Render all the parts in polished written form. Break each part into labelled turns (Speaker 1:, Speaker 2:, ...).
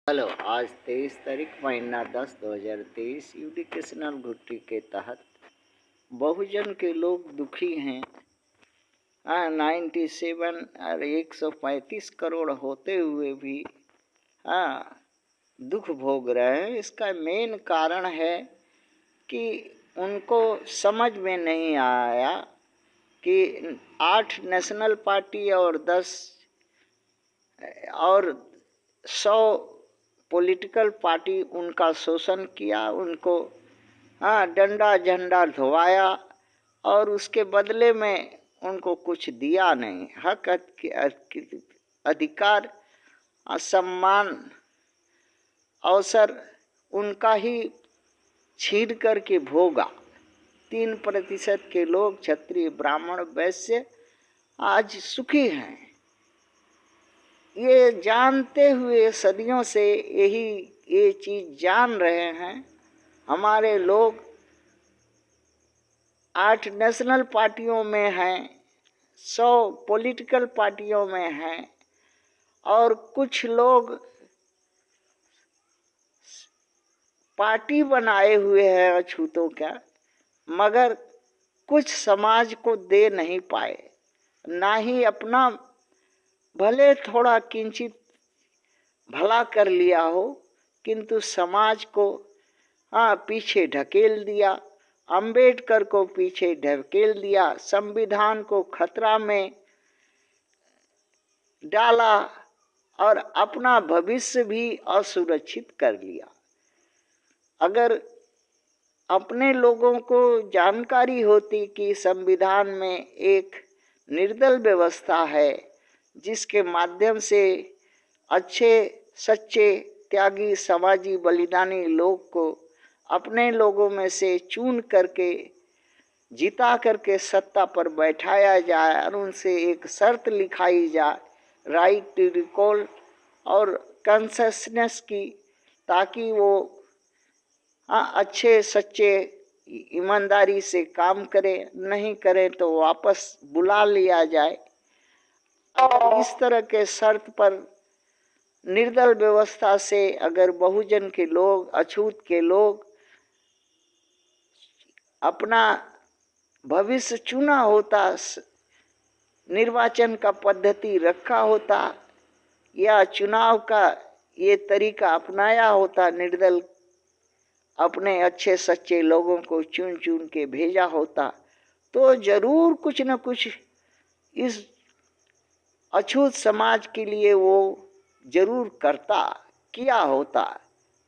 Speaker 1: Hello, आज 23 तारीख महीना 10 2023 एजुकेशनल भुट्टी के तहत बहुजन के लोग दुखी हैं। 97 और 135 करोड़ होते हुए भी दुख भोग रहे हैं। इसका मेन कारण है कि उनको समझ में नहीं आया कि 8 नेशनल पार्टी और 10 और 100 पॉलिटिकल पार्टी उनका शोषण किया, उनको डंडा झंडा धोवाया और उसके बदले में उनको कुछ दिया नहीं। हक अधिकार सम्मान अवसर उनका ही छीन करके भोगा। 3% के लोग क्षत्रिय ब्राह्मण वैश्य आज सुखी हैं। ये जानते हुए सदियों से ये चीज जान रहे हैं। हमारे लोग 8 नेशनल पार्टियों में हैं, 100 पॉलिटिकल पार्टियों में हैं और कुछ लोग पार्टी बनाए हुए हैं अछूतों का, मगर कुछ समाज को दे नहीं पाए। ना ही अपना भले थोड़ा किंचित भला कर लिया हो, किंतु समाज को पीछे ढकेल दिया। अंबेडकर को पीछे ढकेल दिया, संविधान को खतरा में डाला और अपना भविष्य भी असुरक्षित कर लिया। अगर अपने लोगों को जानकारी होती कि संविधान में एक निर्दल व्यवस्था है, जिसके माध्यम से अच्छे सच्चे त्यागी समाजी बलिदानी लोग को अपने लोगों में से चुन करके जिता करके सत्ता पर बैठाया जाए और उनसे एक शर्त लिखाई जाए, राइट टू रिकॉल और कंसेशनस की, ताकि वो अच्छे सच्चे ईमानदारी से काम करें, नहीं करें तो वापस बुला लिया जाए। अगर इस तरह के शर्त पर निर्दल व्यवस्था से अगर बहुजन के लोग, अछूत के लोग अपना भविष्य चुना होता, निर्वाचन का पद्धति रखा होता या चुनाव का ये तरीका अपनाया होता, निर्दल अपने अच्छे सच्चे लोगों को चुन चुन के भेजा होता, तो जरूर कुछ न कुछ इस अछूत समाज के लिए वो जरूर किया होता।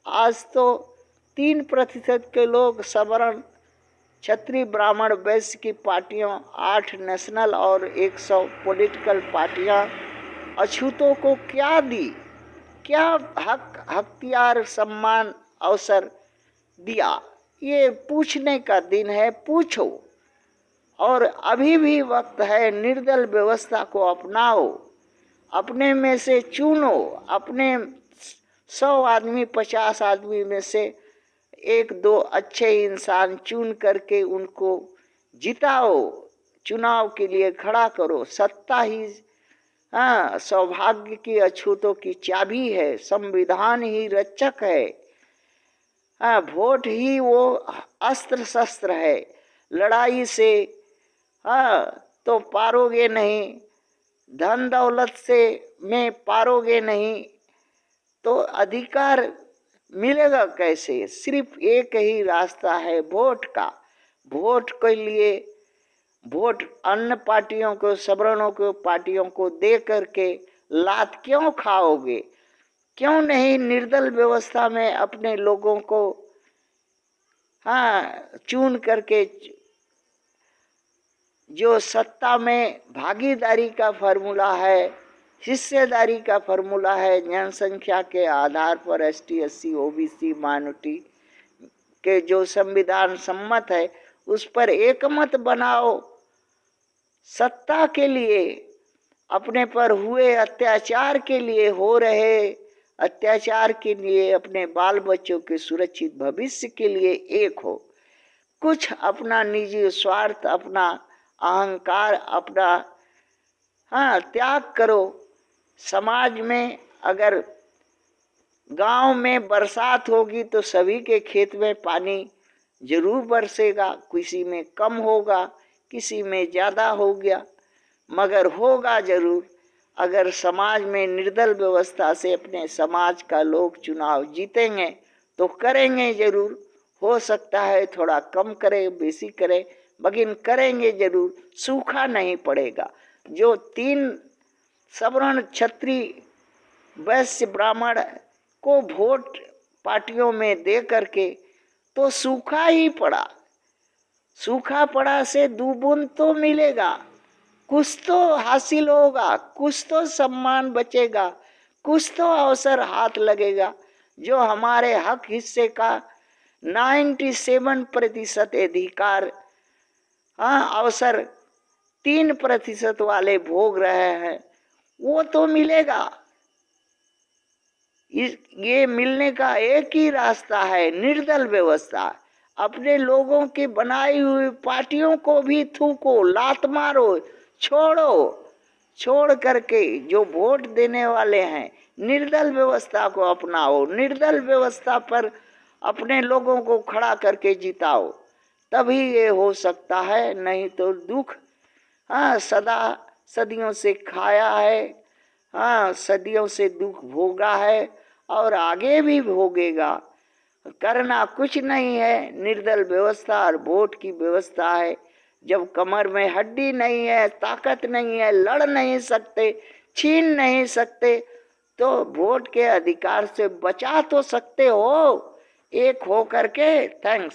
Speaker 1: आज तो 3% के लोग सवर्ण क्षत्रिय ब्राह्मण वैश्य की पार्टियों, 8 नेशनल और 100 पॉलिटिकल पार्टियां अछूतों को क्या दी, क्या हक हथियार सम्मान अवसर दिया? ये पूछने का दिन है, पूछो। और अभी भी वक्त है, निर्दल व्यवस्था को अपनाओ, अपने में से चुनो, अपने 100 आदमी 50 आदमी में से 1-2 अच्छे इंसान चुन करके उनको जिताओ, चुनाव के लिए खड़ा करो। सत्ता ही सौभाग्य की अछूतों की चाबी है, संविधान ही रक्षक है, वोट ही वो अस्त्र शस्त्र है। लड़ाई से तो पारोगे नहीं, धन दौलत से में पारोगे नहीं, तो अधिकार मिलेगा कैसे? सिर्फ एक ही रास्ता है, वोट का। वोट के लिए वोट अन्य पार्टियों को, सवर्णों को, पार्टियों को दे करके लात क्यों खाओगे? क्यों नहीं निर्दल व्यवस्था में अपने लोगों को चुन करके जो सत्ता में भागीदारी का फॉर्मूला है, हिस्सेदारी का फॉर्मूला है, जनसंख्या के आधार पर एसटी एससी ओबीसी माइनॉरिटी के जो संविधान सम्मत है, उस पर एकमत बनाओ। सत्ता के लिए, अपने पर हुए अत्याचार के लिए, हो रहे अत्याचार के लिए, अपने बाल बच्चों के सुरक्षित भविष्य के लिए एक हो। कुछ अपना निजी स्वार्थ, अपना अहंकार, अपना त्याग करो। समाज में अगर गांव में बरसात होगी तो सभी के खेत में पानी जरूर बरसेगा, किसी में कम होगा, किसी में ज्यादा हो गया, मगर होगा जरूर। अगर समाज में निर्दल व्यवस्था से अपने समाज का लोग चुनाव जीतेंगे तो करेंगे जरूर। हो सकता है थोड़ा कम करे, बेसी करे, लेकिन करेंगे जरूर। सूखा नहीं पड़ेगा। जो 3 सवर्ण, क्षत्रिय, वैश्य, ब्राह्मण को वोट पार्टियों में दे करके तो सूखा ही पड़ा। सूखा पड़ा से 2 बूंद तो मिलेगा, कुछ तो हासिल होगा, कुछ तो सम्मान बचेगा, कुछ तो अवसर हाथ लगेगा। जो हमारे हक हिस्से का 97% अधिकार, हाँ, अवसर 3% वाले भोग रहे हैं, वो तो मिलेगा। ये मिलने का एक ही रास्ता है, निर्दल व्यवस्था। अपने लोगों की बनाई हुई पार्टियों को भी थूको, लात मारो, छोड़ो। छोड़ करके जो वोट देने वाले हैं, निर्दल व्यवस्था को अपनाओ, निर्दल व्यवस्था पर अपने लोगों को खड़ा करके जिताओ, तभी ये हो सकता है। नहीं तो दुख, हाँ, सदियों से खाया है, हाँ, सदियों से दुख भोगा है और आगे भी भोगेगा। करना कुछ नहीं है, निर्दल व्यवस्था और वोट की व्यवस्था है। जब कमर में हड्डी नहीं है, ताकत नहीं है, लड़ नहीं सकते, छीन नहीं सकते, तो वोट के अधिकार से बचा तो सकते हो एक हो करके। थैंक्स।